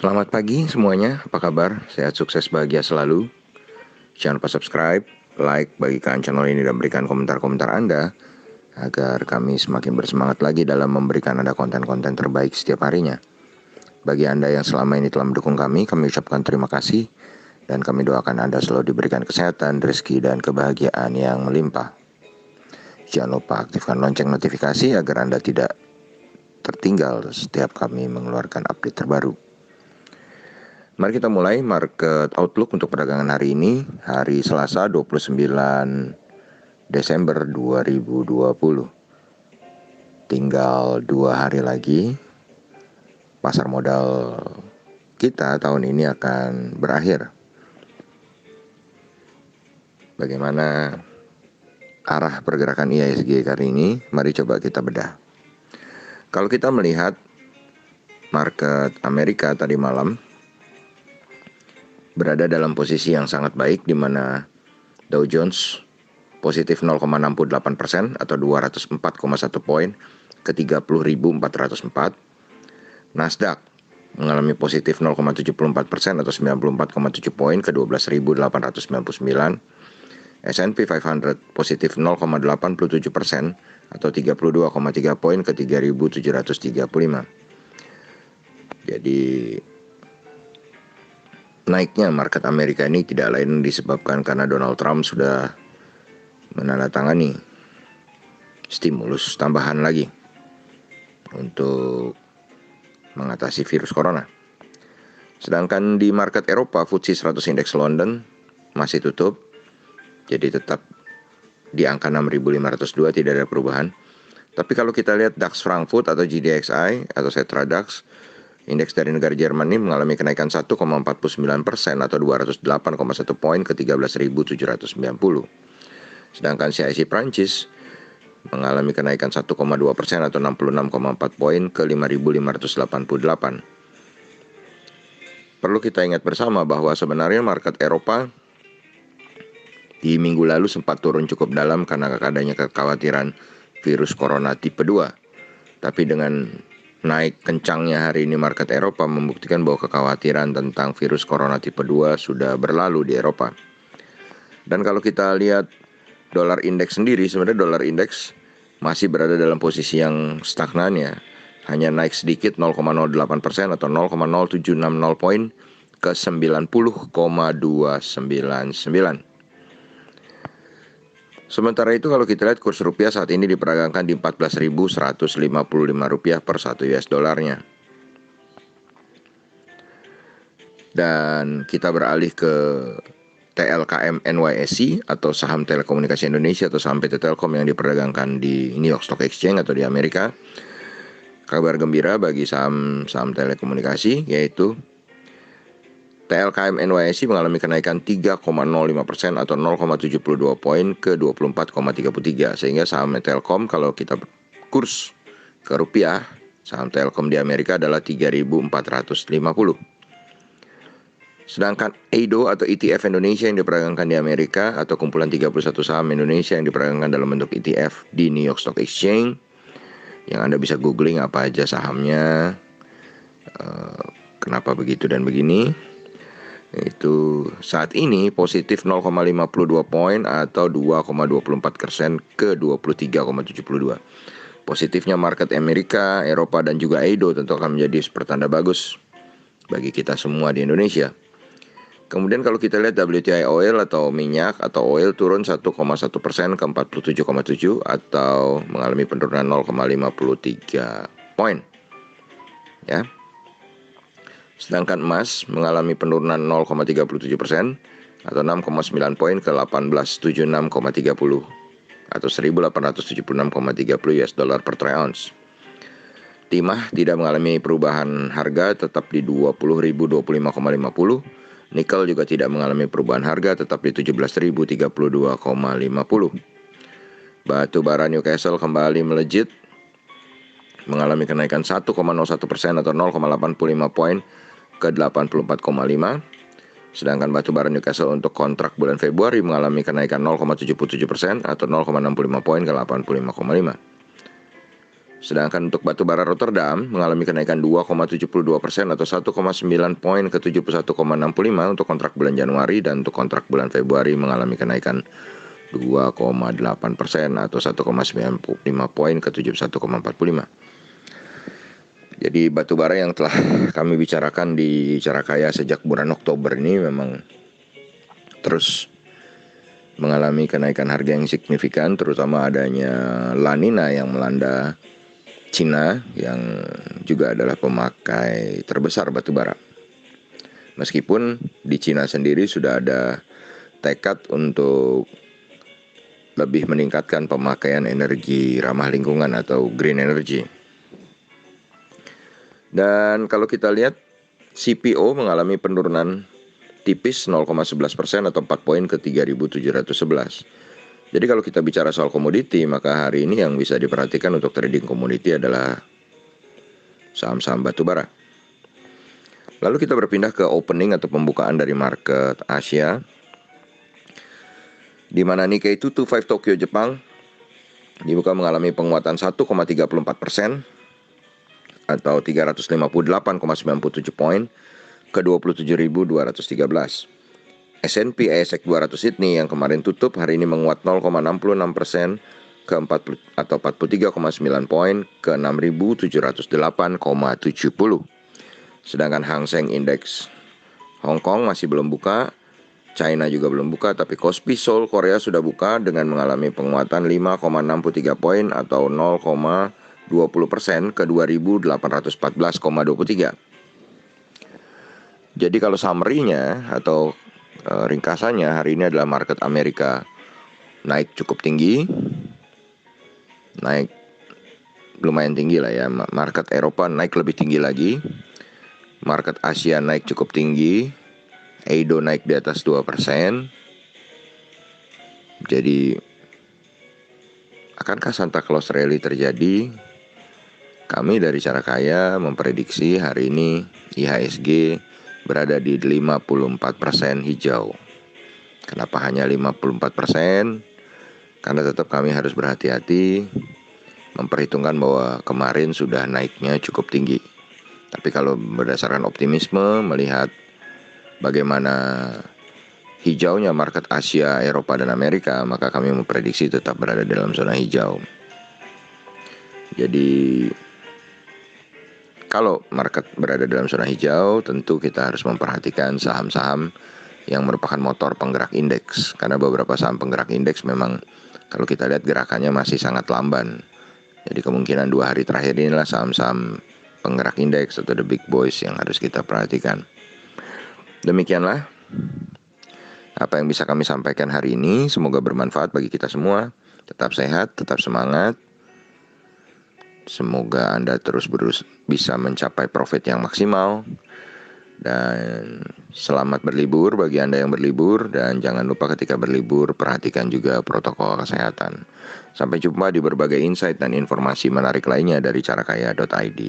Selamat pagi semuanya, apa kabar? Sehat, sukses, bahagia selalu. Jangan lupa subscribe, like, bagikan channel ini dan berikan komentar-komentar Anda agar kami semakin bersemangat lagi dalam memberikan Anda konten-konten terbaik setiap harinya. Bagi Anda yang selama ini telah mendukung kami ucapkan terima kasih dan kami doakan Anda selalu diberikan kesehatan, rezeki, dan kebahagiaan yang melimpah. Jangan lupa aktifkan lonceng notifikasi agar Anda tidak tertinggal setiap kami mengeluarkan update terbaru. Mari kita mulai market outlook untuk perdagangan hari ini, hari Selasa 29 Desember 2020. Tinggal 2 hari lagi pasar modal kita tahun ini akan berakhir. Bagaimana arah pergerakan IHSG kali ini? Mari coba kita bedah. Kalau kita melihat market Amerika tadi malam berada dalam posisi yang sangat baik, di mana Dow Jones positif 0,68% atau 204,1 poin ke 30.404. Nasdaq mengalami positif 0,74% atau 94,7 poin ke 12.899. S&P 500 positif 0,87% atau 32,3 poin ke 3.735. Jadi naiknya market Amerika ini tidak lain disebabkan karena Donald Trump sudah menandatangani stimulus tambahan lagi untuk mengatasi virus corona. Sedangkan di market Eropa, FTSE 100 Index London masih tutup, jadi tetap di angka 6.502, tidak ada perubahan. Tapi kalau kita lihat DAX Frankfurt atau GDXI atau Xetra DAX, indeks dari negara Jerman ini mengalami kenaikan 1,49% atau 208,1 poin ke 13.790. Sedangkan CAC Prancis mengalami kenaikan 1,2% atau 66,4 poin ke 5.588. Perlu kita ingat bersama bahwa sebenarnya market Eropa di minggu lalu sempat turun cukup dalam karena adanya kekhawatiran virus corona tipe 2. Tapi dengan naik kencangnya hari ini market Eropa membuktikan bahwa kekhawatiran tentang virus corona tipe 2 sudah berlalu di Eropa. Dan kalau kita lihat dolar indeks sendiri, sebenarnya dolar indeks masih berada dalam posisi yang stagnan ya. Hanya naik sedikit 0,08% atau 0,0760 poin ke 90,299. Sementara itu kalau kita lihat kurs rupiah saat ini diperdagangkan di 14.155 rupiah per 1 US dollarnya. Dan kita beralih ke TLKM NYSE atau saham telekomunikasi Indonesia atau saham PT Telkom yang diperdagangkan di New York Stock Exchange atau di Amerika. Kabar gembira bagi saham telekomunikasi yaitu TLKM NYSE mengalami kenaikan 3,05% atau 0,72 poin ke 24,33, sehingga saham Telkom kalau kita kurs ke rupiah, saham Telkom di Amerika adalah 3.450. Sedangkan EIDO atau ETF Indonesia yang diperdagangkan di Amerika atau kumpulan 31 saham Indonesia yang diperdagangkan dalam bentuk ETF di New York Stock Exchange, yang Anda bisa googling apa aja sahamnya, kenapa begitu dan begini. Itu saat ini positif 0,52 poin atau 2,24% ke 23,72. Positifnya market Amerika, Eropa dan juga EIDO tentu akan menjadi pertanda bagus bagi kita semua di Indonesia. Kemudian kalau kita lihat WTI oil atau minyak atau oil turun 1,1% ke 47,7 atau mengalami penurunan 0,53 poin. Ya. Sedangkan emas mengalami penurunan 0,37% atau 6,9 poin ke 1876,30 atau 1876,30 US dollar per troy ounce. Timah tidak mengalami perubahan harga, tetap di 20.025,50. Nikel juga tidak mengalami perubahan harga, tetap di 17.032,50. Batu bara Newcastle kembali melejit, mengalami kenaikan 1,01% atau 0,85 poin ke 84,5. Sedangkan batu bara Newcastle untuk kontrak bulan Februari mengalami kenaikan 0,77% atau 0,65 poin ke 85,5. Sedangkan untuk batu bara Rotterdam mengalami kenaikan 2,72% atau 1,9 poin ke 71,65 untuk kontrak bulan Januari, dan untuk kontrak bulan Februari mengalami kenaikan 2,8% atau 1,95 poin ke 71,45. Jadi batu bara yang telah kami bicarakan di Carakaya sejak bulan Oktober ini memang terus mengalami kenaikan harga yang signifikan, terutama adanya La Nina yang melanda Cina yang juga adalah pemakai terbesar batu bara. Meskipun di Cina sendiri sudah ada tekad untuk lebih meningkatkan pemakaian energi ramah lingkungan atau green energy. Dan kalau kita lihat CPO mengalami penurunan tipis 0,11% atau 4 poin ke 3.711. Jadi kalau kita bicara soal komoditi, maka hari ini yang bisa diperhatikan untuk trading komoditi adalah saham-saham batu bara. Lalu kita berpindah ke opening atau pembukaan dari market Asia, di mana Nikkei 225 Tokyo Jepang dibuka mengalami penguatan 1,34% atau 358,97 poin ke 27.213. S&P ASX 200 Sydney yang kemarin tutup hari ini menguat 0,66% ke 43,9 poin ke 6.708,70. Sedangkan Hang Seng Index Hong Kong masih belum buka, China juga belum buka, tapi Kospi Seoul Korea sudah buka dengan mengalami penguatan 5,63 poin atau 0,20% ke 2.814,23. Jadi kalau summary-nya atau ringkasannya, hari ini adalah market Amerika naik cukup tinggi, naik lumayan tinggi lah ya. Market Eropa naik lebih tinggi lagi, market Asia naik cukup tinggi, Edo naik di atas 2%. Jadi akankah Santa Claus Rally terjadi? Kami dari Carakaya memprediksi hari ini IHSG berada di 54% hijau. Kenapa hanya 54%? Karena tetap kami harus berhati-hati, memperhitungkan bahwa kemarin sudah naiknya cukup tinggi. Tapi kalau berdasarkan optimisme, melihat bagaimana hijaunya market Asia, Eropa, dan Amerika, maka kami memprediksi tetap berada dalam zona hijau. Jadi kalau market berada dalam zona hijau, tentu kita harus memperhatikan saham-saham yang merupakan motor penggerak indeks. Karena beberapa saham penggerak indeks memang kalau kita lihat gerakannya masih sangat lamban. Jadi kemungkinan 2 hari terakhir inilah saham-saham penggerak indeks atau the big boys yang harus kita perhatikan. Demikianlah apa yang bisa kami sampaikan hari ini. Semoga bermanfaat bagi kita semua. Tetap sehat, tetap semangat. Semoga Anda terus bisa mencapai profit yang maksimal. Dan selamat berlibur bagi Anda yang berlibur. Dan jangan lupa ketika berlibur, perhatikan juga protokol kesehatan. Sampai jumpa di berbagai insight dan informasi menarik lainnya dari carakaya.id.